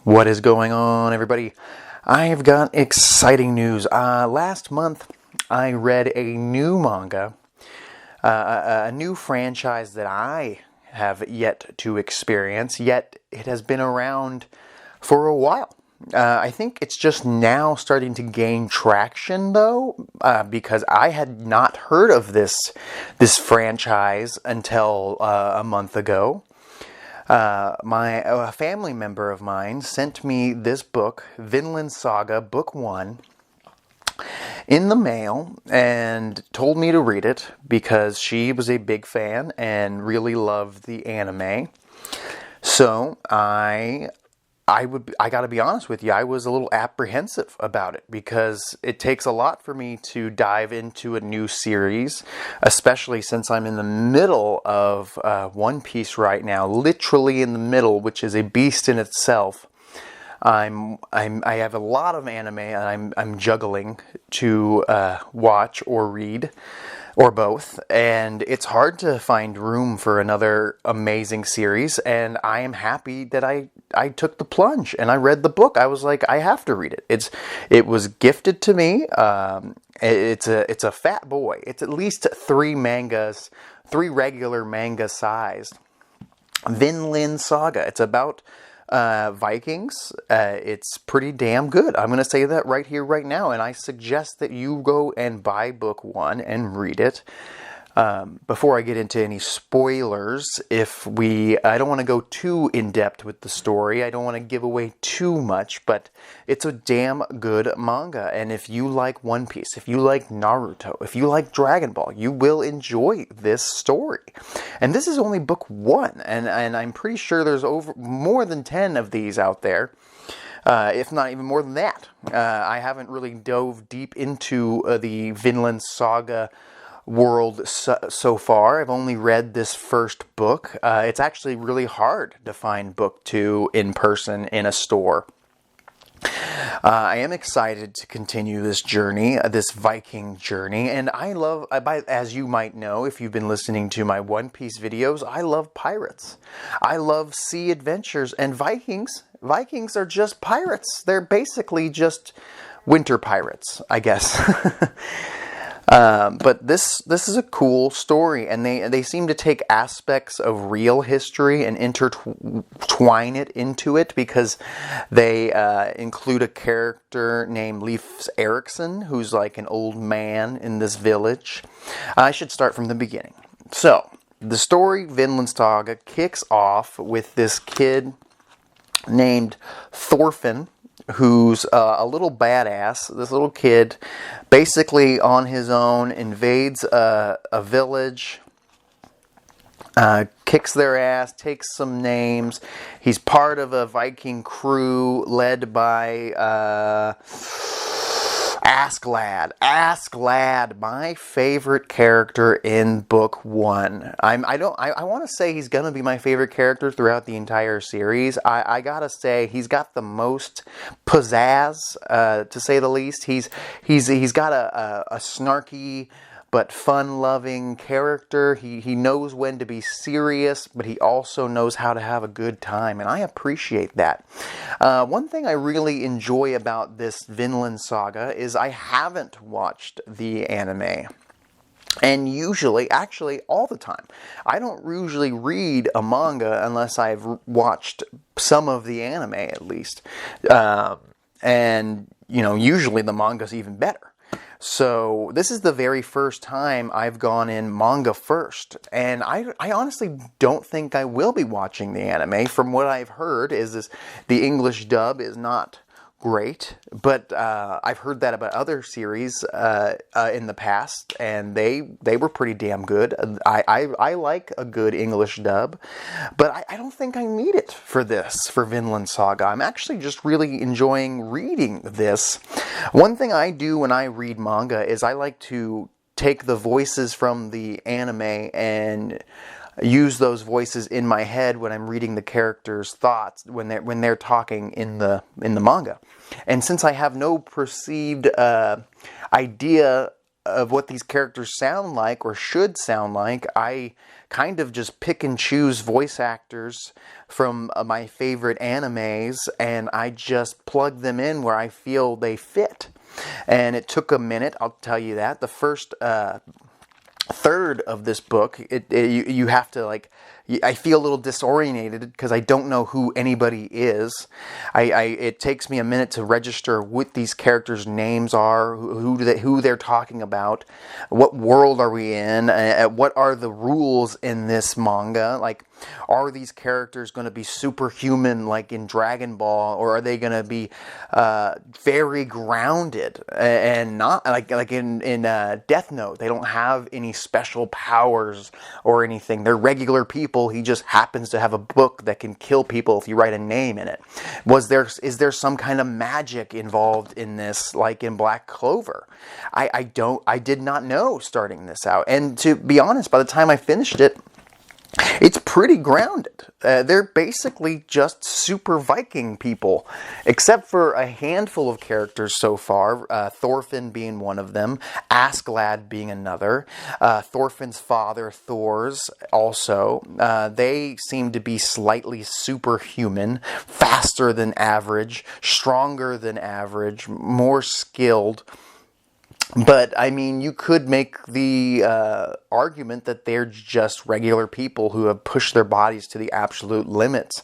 What is going on, everybody? I've got exciting news. Last month, I read a new manga, a new franchise that I have yet to experience, yet it has been around for a while. I think it's just now starting to gain traction, though, because I had not heard of this franchise until a month ago. A family member of mine sent me this book, Vinland Saga, Book 1, in the mail and told me to read it because she was a big fan and really loved the anime. So I gotta be honest with you, I was a little apprehensive about it because it takes a lot for me to dive into a new series, especially since I'm in the middle of One Piece right now, literally in the middle, which is a beast in itself. I have a lot of anime and I'm juggling to watch or read, or both, and it's hard to find room for another amazing series, and I am happy that I took the plunge and I read the book. I was like, I have to read it. It was gifted to me. It's a fat boy. It's at least three regular manga sized. Vinland Saga. It's about Vikings. It's pretty damn good. I'm going to say that right here, right now, and I suggest that you go and buy book 1 and read it. Before I get into any spoilers, I don't want to go too in-depth with the story. I don't want to give away too much, but it's a damn good manga. And if you like One Piece, if you like Naruto, if you like Dragon Ball, you will enjoy this story. And this is only book 1, and I'm pretty sure there's more than 10 of these out there. If not even more than that. I haven't really dove deep into the Vinland Saga world so far. I've only read this first book. It's actually really hard to find book 2 in person in a store. I am excited to continue this journey, this Viking journey, and I love, as you might know if you've been listening to my One Piece videos, I love pirates. I love sea adventures, and Vikings are just pirates. They're basically just winter pirates, I guess. But this is a cool story, and they seem to take aspects of real history and intertwine it into it, because they include a character named Leif Erikson, who's like an old man in this village. I should start from the beginning. So, the story, Vinland Saga, kicks off with this kid named Thorfinn, who's a little badass. This little kid, basically on his own, invades a village, kicks their ass, takes some names. He's part of a Viking crew led by Askladd. Askladd, my favorite character in book 1. I want to say he's going to be my favorite character throughout the entire series. I gotta say he's got the most pizzazz, to say the least. He's got a snarky but fun-loving character. He knows when to be serious, but he also knows how to have a good time, and I appreciate that. One thing I really enjoy about this Vinland Saga is I haven't watched the anime. And usually, actually all the time, I don't usually read a manga unless I've watched some of the anime at least. And, usually the manga's even better. So this is the very first time I've gone in manga first, and I honestly don't think I will be watching the anime. From what I've heard is the English dub is not great, but I've heard that about other series in the past, and they were pretty damn good. I like a good English dub, but I don't think I need it for Vinland Saga. I'm actually just really enjoying reading this. One thing I do when I read manga is I like to take the voices from the anime and use those voices in my head when I'm reading the characters' thoughts when they're talking in the manga. And since I have no perceived idea of what these characters sound like or should sound like, I kind of just pick and choose voice actors from my favorite animes, and I just plug them in where I feel they fit. And it took a minute, I'll tell you that. The first third of this book, you have to, like, I feel a little disoriented because I don't know who anybody is. It takes me a minute to register what these characters' names are, who they're talking about, what world are we in, what are the rules in this manga. Like, are these characters going to be superhuman like in Dragon Ball, or are they going to be very grounded and not like in Death Note? They don't have any special powers or anything. They're regular people. He just happens to have a book that can kill people if you write a name in it. Is there some kind of magic involved in this, like in Black Clover? I did not know starting this out. And to be honest, by the time I finished it, it's pretty grounded. They're basically just super Viking people, except for a handful of characters so far, Thorfinn being one of them, Askladd being another, Thorfinn's father, Thors, also. They seem to be slightly superhuman, faster than average, stronger than average, more skilled. But, I mean, you could make the argument that they're just regular people who have pushed their bodies to the absolute limits,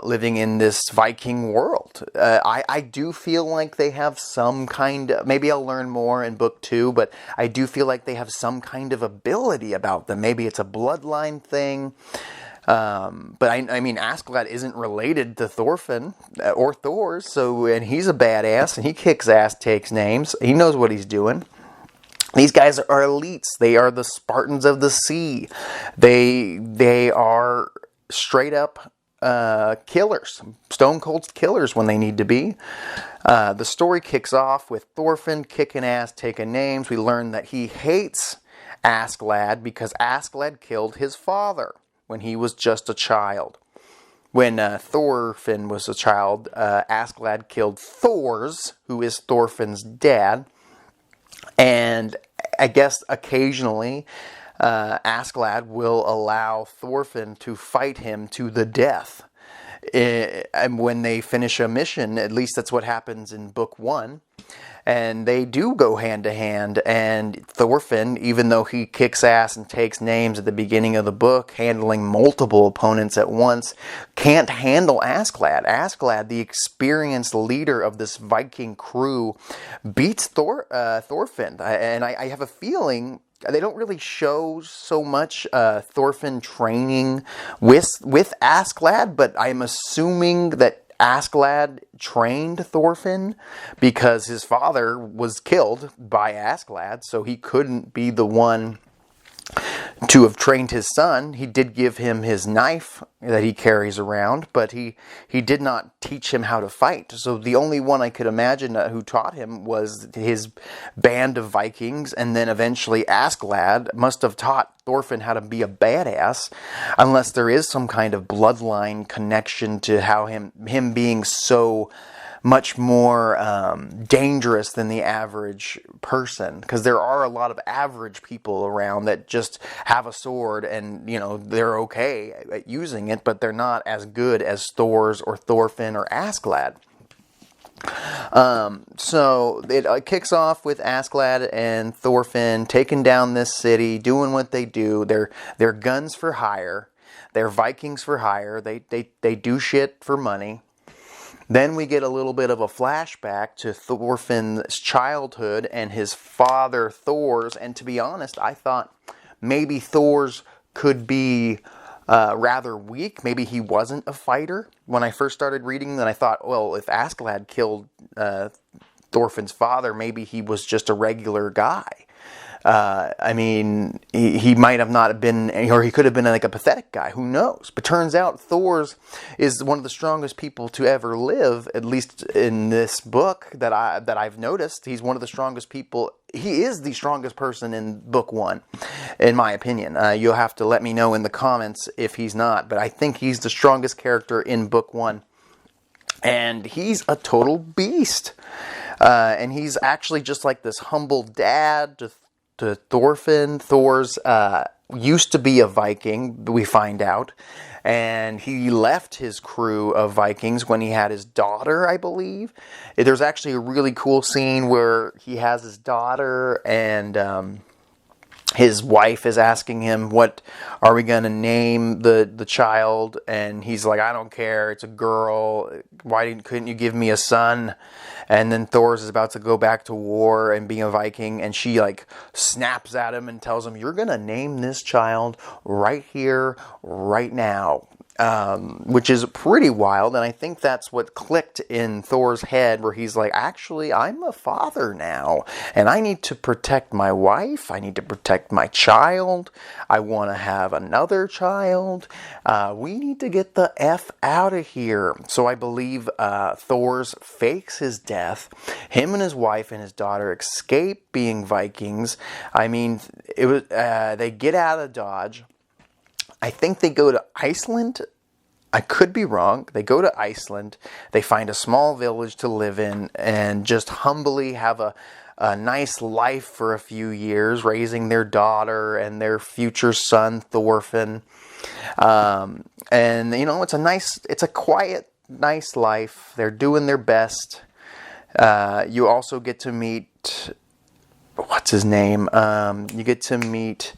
living in this Viking world. I do feel like they have some kind of, maybe I'll learn more in book 2, but I do feel like they have some kind of ability about them. Maybe it's a bloodline thing. But I mean, Askladd isn't related to Thorfinn or Thors, and he's a badass, and he kicks ass, takes names. He knows what he's doing. These guys are elites. They are the Spartans of the sea. They are straight up killers, stone cold killers when they need to be. The story kicks off with Thorfinn kicking ass, taking names. We learn that he hates Askladd because Askladd killed his father when he was just a child. When Thorfinn was a child, Askladd killed Thors, who is Thorfinn's dad. And I guess occasionally Askladd will allow Thorfinn to fight him to the death. And when they finish a mission, at least that's what happens in book 1. And they do go hand to hand, and Thorfinn, even though he kicks ass and takes names at the beginning of the book, handling multiple opponents at once, can't handle Askladd. Askladd, the experienced leader of this Viking crew, beats Thorfinn. And I have a feeling they don't really show so much Thorfinn training with Askladd, but I'm assuming that Askladd trained Thorfinn because his father was killed by Askladd, so he couldn't be the one to have trained his son. He did give him his knife that he carries around, but he did not teach him how to fight. So the only one I could imagine who taught him was his band of Vikings, and then eventually Askladd must have taught Thorfinn how to be a badass, unless there is some kind of bloodline connection to how him being so much more dangerous than the average person, because there are a lot of average people around that just have a sword and, you know, they're okay at using it, but they're not as good as Thors or Thorfinn or Askladd. So it kicks off with Askladd and Thorfinn taking down this city, doing what they do. They're guns for hire. They're Vikings for hire. They do shit for money. Then we get a little bit of a flashback to Thorfinn's childhood and his father Thors. And to be honest, I thought maybe Thors could be rather weak. Maybe he wasn't a fighter. When I first started reading, then I thought, well, if Askladd killed Thorfinn's father, maybe he was just a regular guy. I mean, he might have not been, or he could have been like a pathetic guy. Who knows? But turns out Thors is one of the strongest people to ever live, at least in this book that I've noticed. He's one of the strongest people. He is the strongest person in book 1, in my opinion. You'll have to let me know in the comments if he's not, but I think he's the strongest character in book 1. And he's a total beast. And he's actually just like this humble dad to Thorfinn. Thor's used to be a Viking, we find out. And he left his crew of Vikings when he had his daughter, I believe. There's actually a really cool scene where he has his daughter and his wife is asking him, what are we going to name the child? And he's like, I don't care, it's a girl. Couldn't you give me a son? And then Thor is about to go back to war and being a Viking, and she like snaps at him and tells him, you're going to name this child right here, right now. Which is pretty wild, and I think that's what clicked in Thor's head, where he's like, actually, I'm a father now, and I need to protect my wife, I need to protect my child, I want to have another child, we need to get the F out of here. So I believe Thor's fakes his death, him and his wife and his daughter escape being Vikings. I mean, it was they get out of Dodge. I think they go to Iceland. I could be wrong. They go to Iceland. They find a small village to live in and just humbly have a nice life for a few years, raising their daughter and their future son, Thorfinn. And, you know, it's a quiet, nice life. They're doing their best. You also get to meet, what's his name? You get to meet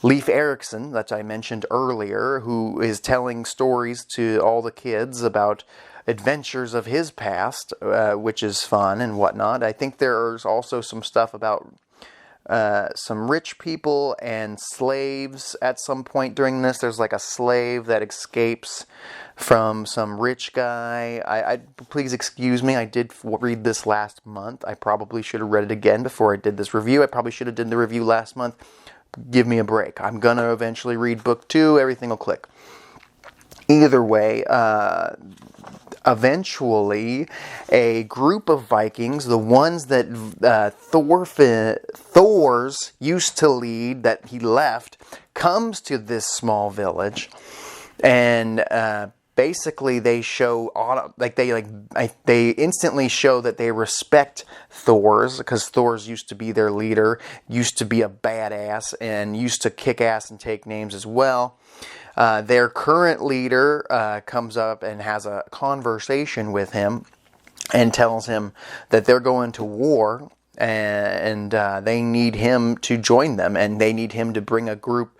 Leif Erikson, that I mentioned earlier, who is telling stories to all the kids about adventures of his past, which is fun and whatnot. I think there's also some stuff about some rich people and slaves at some point during this. There's like a slave that escapes from some rich guy. Please excuse me, I did read this last month. I probably should have read it again before I did this review. I probably should have done the review last month. Give me a break. I'm going to eventually read book 2. Everything will click. Either way, eventually a group of Vikings, the ones that Thor's used to lead, that he left, comes to this small village, and basically they show they instantly show that they respect Thor's, because Thor's used to be their leader, used to be a badass, and used to kick ass and take names as well. Their current leader comes up and has a conversation with him and tells him that they're going to war, and they need him to join them, and they need him to bring a group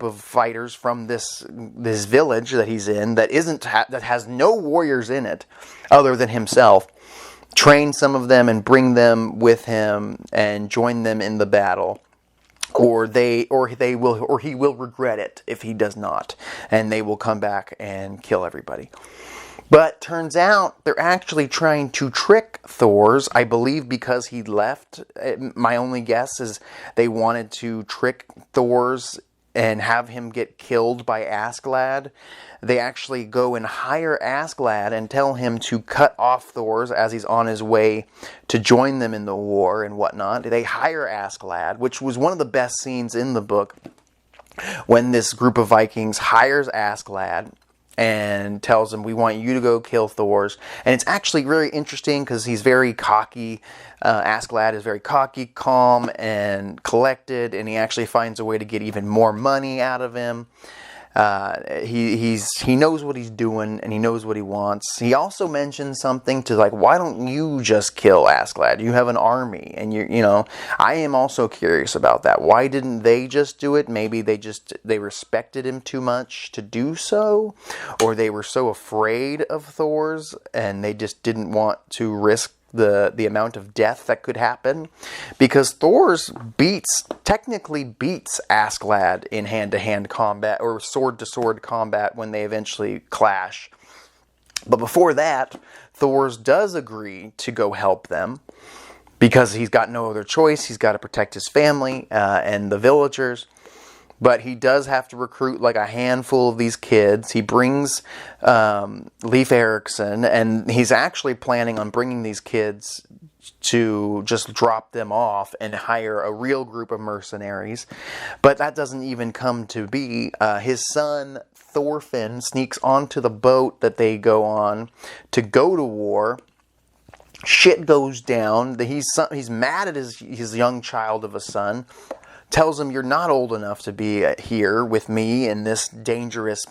of fighters from this village that he's in that has no warriors in it other than himself. Train some of them and bring them with him and join them in the battle. Or he will regret it if he does not, and they will come back and kill everybody. But turns out they're actually trying to trick Thor's, I believe, because he left. My only guess is they wanted to trick Thor's and have him get killed by Askladd. They actually go and hire Askladd and tell him to cut off Thor's as he's on his way to join them in the war and whatnot. They hire Askladd, which was one of the best scenes in the book, when this group of Vikings hires Askladd and tells him, we want you to go kill Thor's. And it's actually very interesting because he's very cocky. Askladd is very cocky, calm, and collected, and he actually finds a way to get even more money out of him. He knows what he's doing, and he knows what he wants. He also mentions something to like, why don't you just kill Askladd? You have an army, and I am also curious about that. Why didn't they just do it? Maybe they respected him too much to do so, or they were so afraid of Thor's, and they just didn't want to risk the amount of death that could happen, because Thor's technically beats Askladd in hand-to-hand combat or sword-to-sword combat when they eventually clash. But before that, Thor's does agree to go help them because he's got no other choice. He's got to protect his family and the villagers. But he does have to recruit like a handful of these kids. He brings Leif Erikson, and he's actually planning on bringing these kids to just drop them off and hire a real group of mercenaries. But that doesn't even come to be. His son, Thorfinn, sneaks onto the boat that they go on to go to war. shit goes down. He's mad at his young child of a son. Tells him, you're not old enough to be here with me in this dangerous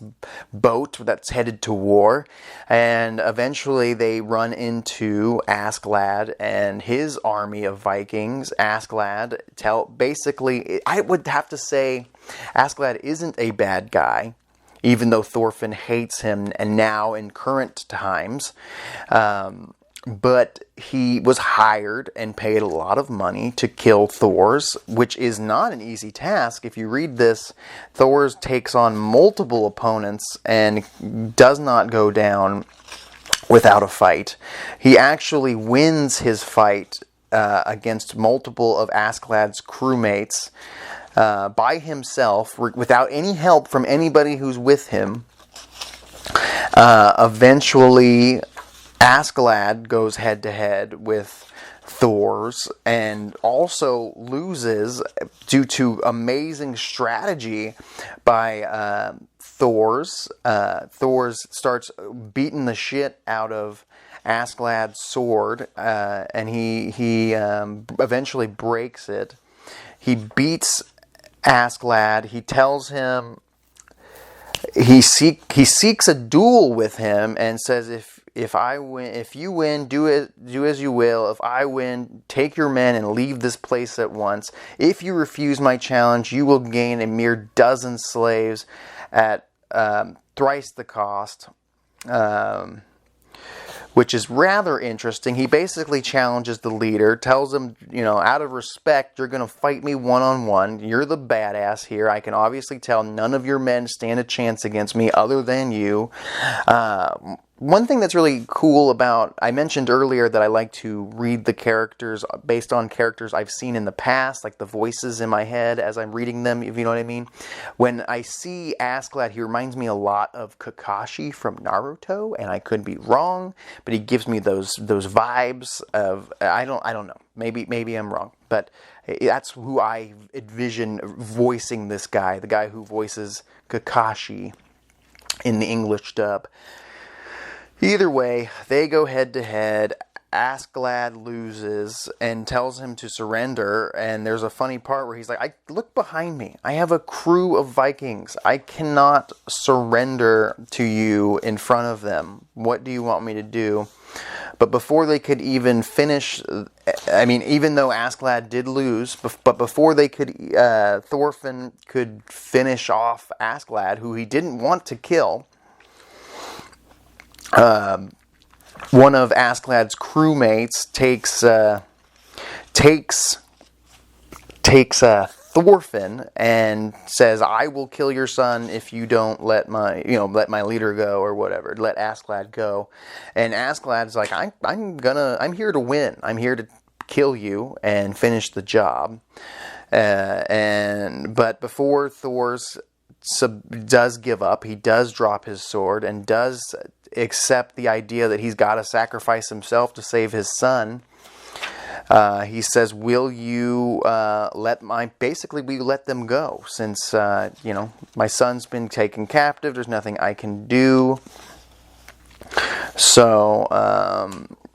boat that's headed to war. And eventually they run into Askladd and his army of Vikings. Askladd basically, I would have to say, Askladd isn't a bad guy, even though Thorfinn hates him, and now in current times. But he was hired and paid a lot of money to kill Thors, which is not an easy task. If you read this, Thors takes on multiple opponents and does not go down without a fight. He actually wins his fight against multiple of Askladd's crewmates by himself, without any help from anybody who's with him. Eventually, Askladd goes head-to-head with Thors and also loses due to amazing strategy by Thors. Thors starts beating the shit out of Askladd's sword, and he eventually breaks it. He beats Askladd. He tells him he seeks a duel with him and says, if you win, do as you will. If I win, take your men and leave this place at once. If you refuse my challenge, you will gain a mere dozen slaves at thrice the cost. Which is rather interesting. He basically challenges the leader, tells him, out of respect, you're going to fight me one-on-one. You're the badass here. I can obviously tell none of your men stand a chance against me other than you. One thing that's really cool about, I mentioned earlier that I like to read the characters based on characters I've seen in the past, like the voices in my head as I'm reading them, if you know what I mean. When I see Askladd, he reminds me a lot of Kakashi from Naruto, and I could be wrong, but he gives me those vibes of, I don't know, maybe I'm wrong, but that's who I envision voicing this guy, the guy who voices Kakashi in the English dub. Either way, they go head-to-head. Askladd loses and tells him to surrender. And there's a funny part where he's like, look behind me. I have a crew of Vikings. I cannot surrender to you in front of them. What do you want me to do? But before they could even finish, even though Askladd did lose, but before they could, Thorfinn could finish off Askladd, who he didn't want to kill. One of Askladd's crewmates takes Thorfinn and says, "I will kill your son if you don't let my leader go, or whatever. Let Askladd go." And Askladd's like, "I'm here to win. I'm here to kill you and finish the job." But before Thor's does give up, he does drop his sword and does accept the idea that he's got to sacrifice himself to save his son. He says, will you let them go, since my son's been taken captive, there's nothing I can do. So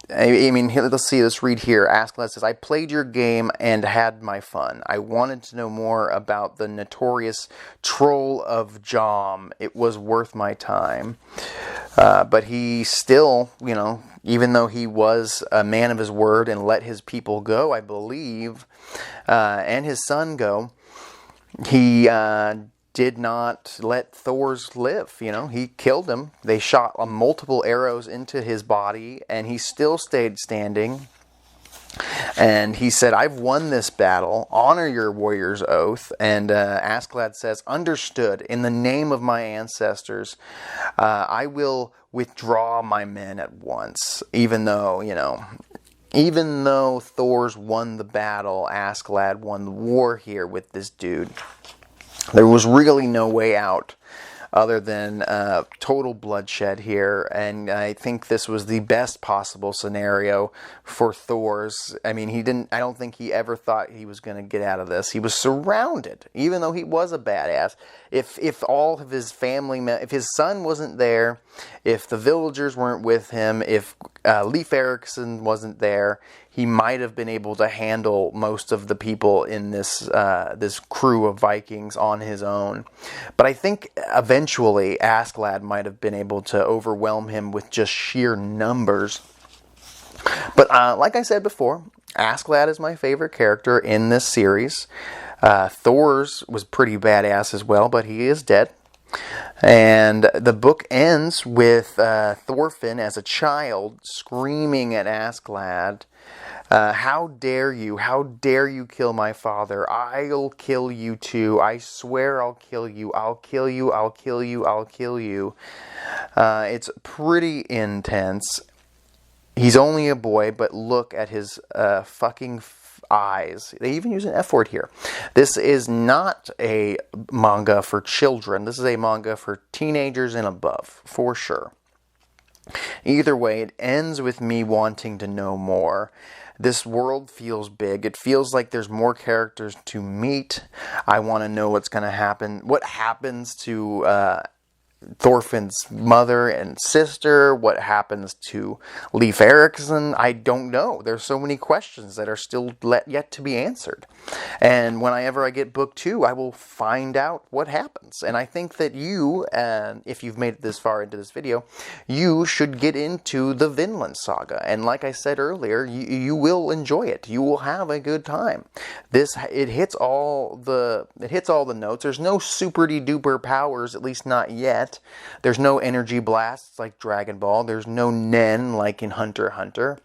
let's see, let's read here. Askladd says, "I played your game and had my fun. I wanted to know more about the notorious Troll of Jom. It was worth my time." But he still, even though he was a man of his word and let his people go, I believe, and his son go, he did not let Thor's live. He killed him. They shot multiple arrows into his body, and he still stayed standing. And he said, "I've won this battle. Honor your warrior's oath." And Askladd says, "Understood. In the name of my ancestors, I will withdraw my men at once." Even though Thor's won the battle, Askladd won the war here with this dude. There was really no way out other than total bloodshed here, and I think this was the best possible scenario for Thor's. I don't think he ever thought he was going to get out of this. He was surrounded, even though he was a badass. If all of his family, if his son wasn't there, if the villagers weren't with him, if Leif Erikson wasn't there, he might have been able to handle most of the people in this this crew of Vikings on his own. But I think eventually Askladd might have been able to overwhelm him with just sheer numbers. But like I said before, Askladd is my favorite character in this series. Thor's was pretty badass as well, but he is dead. And the book ends with Thorfinn as a child screaming at Askladd, how dare you? How dare you kill my father? I'll kill you too. I swear I'll kill you. I'll kill you. I'll kill you. I'll kill you. It's pretty intense. He's only a boy, but look at his fucking eyes. They even use an F word here. This is not a manga for children. This is a manga for teenagers and above, for sure. Either way, it ends with me wanting to know more. This world feels big. It feels like there's more characters to meet. I want to know what's going to happen. What happens to Thorfinn's mother and sister? What happens to Leif Erikson? I don't know. There's so many questions that are still yet to be answered. And whenever I get book 2, I will find out what happens. And I think that you, if you've made it this far into this video, you should get into the Vinland Saga. And like I said earlier, you will enjoy it. You will have a good time. It hits all the notes. There's no super-de-duper powers, at least not yet. There's no energy blasts like Dragon Ball. There's no Nen like in Hunter x Hunter.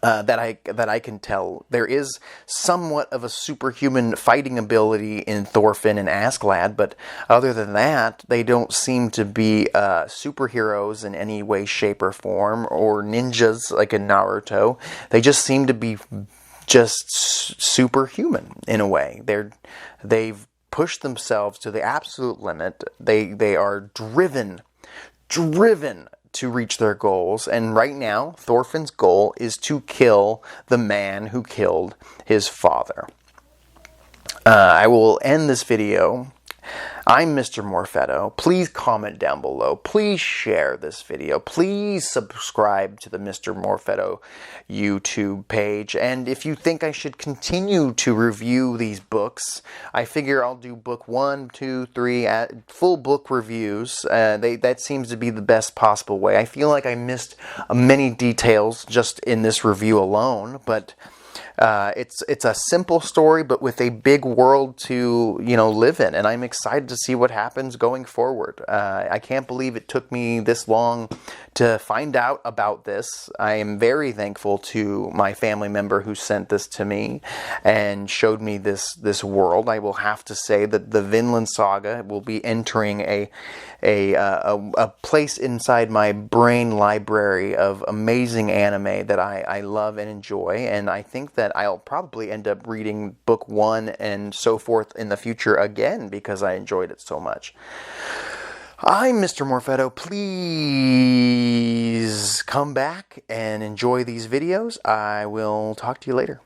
That I can tell. There is somewhat of a superhuman fighting ability in Thorfinn and Askladd, but other than that, they don't seem to be superheroes in any way, shape, or form, or ninjas like in Naruto. They just seem to be just superhuman in a way. They've pushed themselves to the absolute limit. They are driven to reach their goals. And right now, Thorfinn's goal is to kill the man who killed his father. I will end this video. I'm Mr. Morfetto. Please comment down below. Please share this video. Please subscribe to the Mr. Morfetto YouTube page. And if you think I should continue to review these books, I figure I'll do book 1, 2, 3, full book reviews. That seems to be the best possible way. I feel like I missed many details just in this review alone, but it's a simple story, but with a big world to live in, and I'm excited to see what happens going forward. I can't believe it took me this long to find out about this. I am very thankful to my family member who sent this to me and showed me this world. I will have to say that the Vinland Saga will be entering a place inside my brain library of amazing anime that I love and enjoy, and I think that I'll probably end up reading book 1 and so forth in the future again because I enjoyed it so much. I'm Mr. Morfetto. Please come back and enjoy these videos. I will talk to you later.